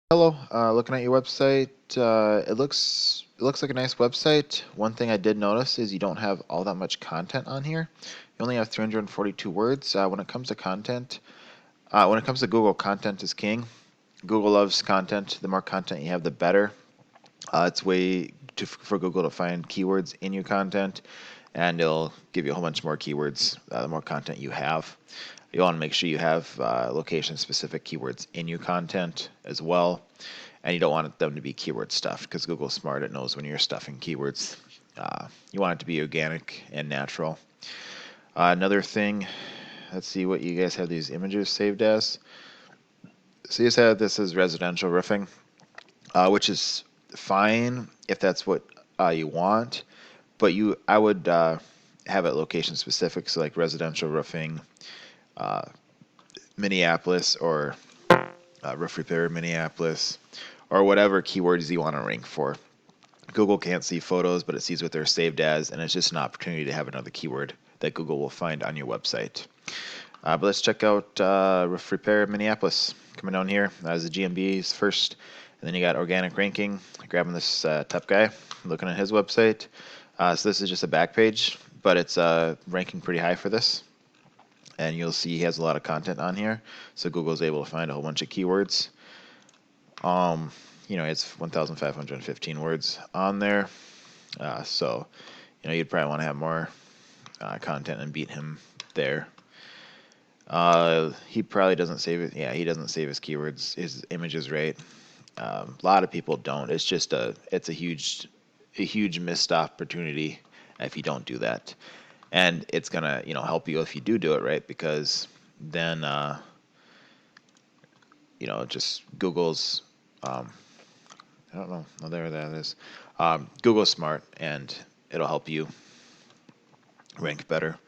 Hello, looking at your website. It looks like a nice website. One thing I did notice is you don't have all that much content on here. You only have 342 words. When it comes to content, when it comes to Google, content is king. Google loves content. The more content you have, the better. It's way for Google to find keywords in your content, and it'll give you a whole bunch more keywords the more content you have. You want to make sure you have location-specific keywords in your content as well, and you don't want them to be keyword stuffed because Google's smart. It knows when you're stuffing keywords. You want it to be organic and natural. Another thing, let's see what you guys have these images saved as. So you said this is residential roofing, which is fine if that's what you want, but I would have it location specific, so like residential roofing, uh, Minneapolis, or roof repair Minneapolis, or whatever keywords you want to rank for. Google can't see photos, but it sees what they're saved as, and it's just an opportunity to have another keyword that Google will find on your website. But let's check out roof repair Minneapolis. Coming down here as the GMBs first, and then you got organic ranking. Grabbing this top guy, looking at his website. So this is just a back page, but it's ranking pretty high for this. And you'll see he has a lot of content on here, so Google's able to find a whole bunch of keywords. It's 1,515 words on there, so you'd probably want to have more content and beat him there. He probably doesn't save it. Yeah, he doesn't save his keywords, his images right. A lot of people don't. It's a huge missed opportunity if you don't do that, and it's gonna help you if you do it right, because then just Google's I don't know. Oh, there that is. Google's smart, and it'll help you rank better.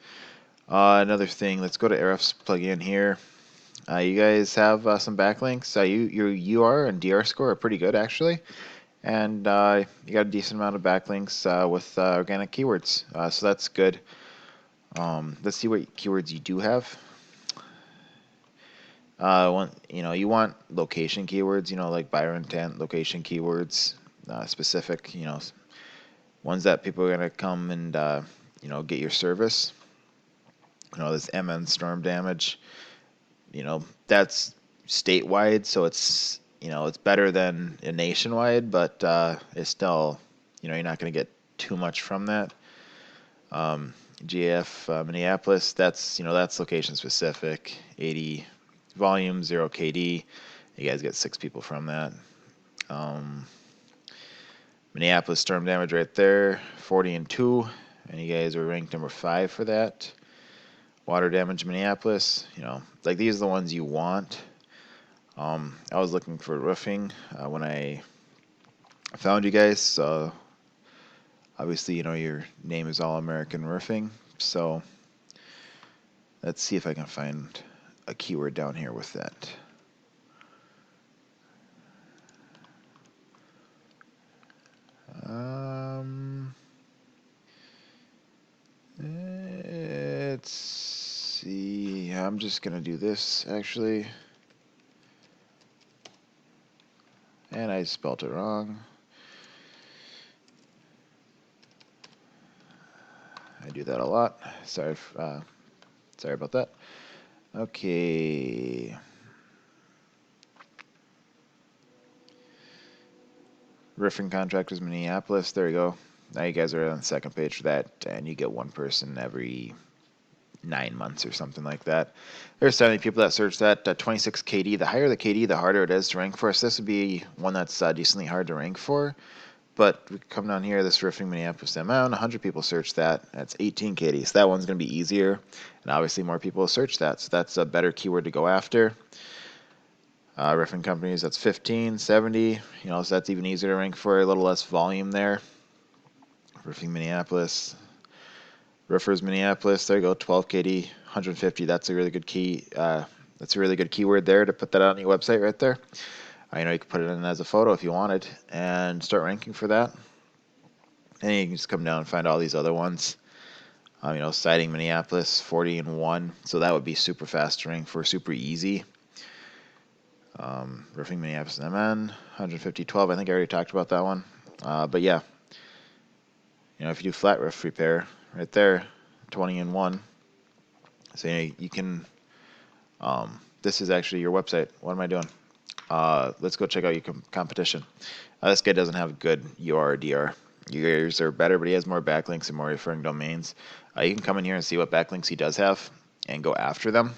Another thing, let's go to Ahrefs plugin here. You guys have some backlinks. Your UR and DR score are pretty good, actually. And you got a decent amount of backlinks with organic keywords. So that's good. Let's see what keywords you do have. You want location keywords, like buyer intent, location keywords, specific, ones that people are going to come and, get your service. This MN storm damage, that's statewide, so it's better than a nationwide, but it's still, you're not going to get too much from that. GF Minneapolis, that's location specific, 80 volume, 0 KD. You guys get 6 people from that. Minneapolis storm damage right there, 40 and 2, and you guys were ranked number 5 for that. Water damage Minneapolis, like these are the ones you want. I was looking for roofing when I found you guys, so obviously your name is All American Roofing, so let's see if I can find a keyword down here with that. Let's see. I'm just gonna do this actually, and I spelled it wrong. I do that a lot. Sorry about that. Okay. Roofing contractors Minneapolis. There you go. Now you guys are on the second page for that, and you get one person every 9 months or something like that. There's 70 people that search that. 26 KD. The higher the KD, the harder it is to rank for. So this would be one that's decently hard to rank for. But we come down here, this roofing Minneapolis amount, 100 people search that. That's 18 KD. So that one's going to be easier. And obviously more people search that. So that's a better keyword to go after. Roofing companies, that's 15, 70. So that's even easier to rank for. A little less volume there. Roofing Minneapolis. Roofers Minneapolis, there you go, 12 KD, 150. That's a really good key. That's a really good keyword there to put that on your website right there. You could put it in as a photo if you wanted and start ranking for that. And you can just come down and find all these other ones. Citing Minneapolis, 40 and 1. So that would be super fast to rank for, super easy. Roofing Minneapolis MN, 150.12. I think I already talked about that one. But yeah, if you do flat roof repair, right there, 20 in 1. So you can. This is actually your website. What am I doing? Let's go check out your competition. This guy doesn't have good UR or DR. Yours are better, but he has more backlinks and more referring domains. You can come in here and see what backlinks he does have and go after them.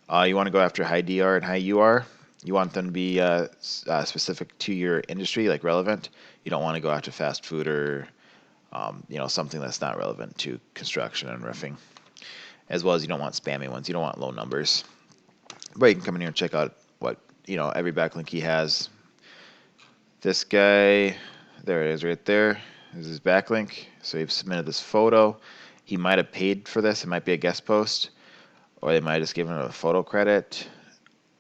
You want to go after high DR and high UR. You want them to be specific to your industry, like relevant. You don't want to go after fast food or something that's not relevant to construction and roofing. As well as you don't want spammy ones. You don't want low numbers. But you can come in here and check out what every backlink he has. This guy, there it is right there. This is his backlink. So you've submitted this photo. He might have paid for this. It might be a guest post, or they might have just given him a photo credit.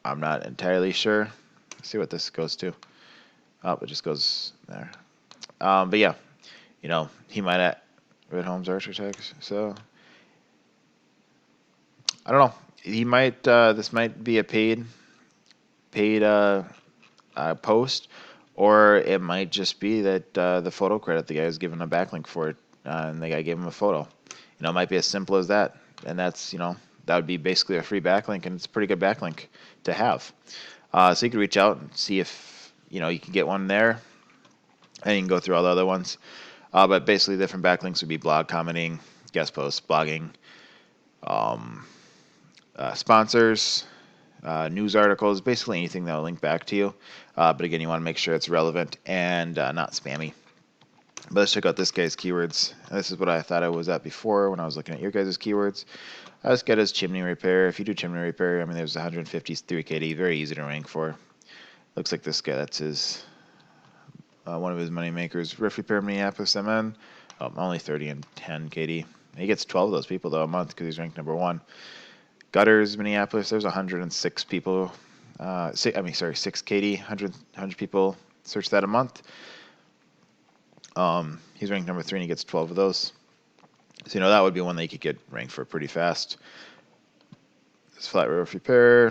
I'm not entirely sure. Let's see what this goes to. Oh, it just goes there. But yeah, he might have Red Homes Architects. So I don't know. He might. This might be a paid post, or it might just be that the photo credit the guy was given a backlink for it, and the guy gave him a photo. It might be as simple as that, and that's that would be basically a free backlink, and it's a pretty good backlink to have. So you can reach out and see if you can get one there, and you can go through all the other ones. But basically, different backlinks would be blog commenting, guest posts, blogging, sponsors, news articles, basically anything that will link back to you. But again, you want to make sure it's relevant and not spammy. But let's check out this guy's keywords. This is what I thought I was at before when I was looking at your guys' keywords. This guy does chimney repair. If you do chimney repair, there's 153 KD, very easy to rank for. Looks like this guy, that's his one of his money makers. Roof repair Minneapolis MN, only 30 and 10 KD. He gets 12 of those people though a month because he's ranked number 1. Gutters Minneapolis, there's 106 people. 6 KD, 100 people search that a month. He's ranked number 3 and he gets 12 of those. So that would be one that you could get ranked for pretty fast. This flat roof repair.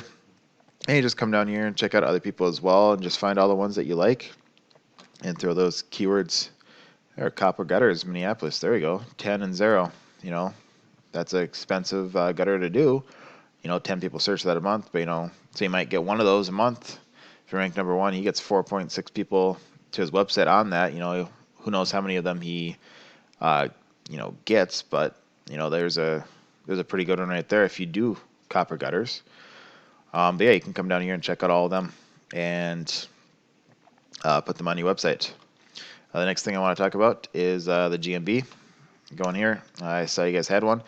And you just come down here and check out other people as well and just find all the ones that you like and throw those keywords. There, copper gutters Minneapolis. There we go. 10 and 0. That's an expensive gutter to do. 10 people search that a month, but so you might get one of those a month. If you're ranked number 1, he gets 4.6 people to his website on that. Who knows how many of them he gets, but there's a pretty good one right there if you do copper gutters. But yeah, you can come down here and check out all of them and put them on your website. The next thing I want to talk about is the GMB. Go in here. I saw you guys had one,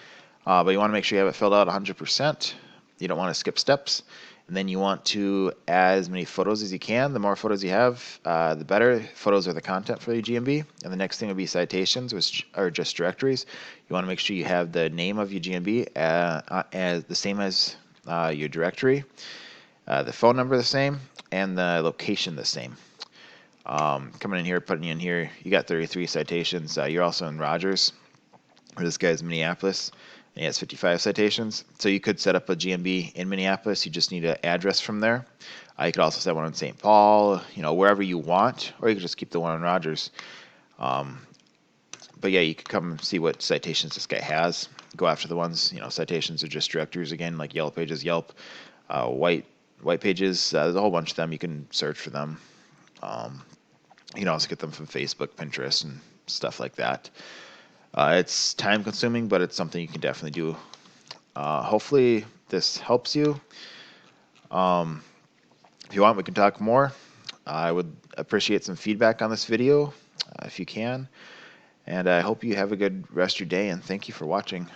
but you want to make sure you have it filled out 100%. You don't want to skip steps. And then you want to add as many photos as you can. The more photos you have, the better. Photos are the content for your GMB. And the next thing would be citations, which are just directories. You want to make sure you have the name of your GMB as the same as your directory, the phone number the same, and the location the same. Coming in here, putting you in here, you got 33 citations. You're also in Rogers, where this guy's Minneapolis. And he has 55 citations. So you could set up a GMB in Minneapolis. You just need an address from there. You could also set one in St. Paul, wherever you want, or you could just keep the one in Rogers. But yeah, you could come and see what citations this guy has. Go after the ones, citations are just directories again, like Yellow Pages, Yelp, White Pages. There's a whole bunch of them. You can search for them. You can also get them from Facebook, Pinterest, and stuff like that. It's time consuming, but it's something you can definitely do. Hopefully this helps you. If you want, we can talk more. I would appreciate some feedback on this video if you can. And I hope you have a good rest of your day, and thank you for watching.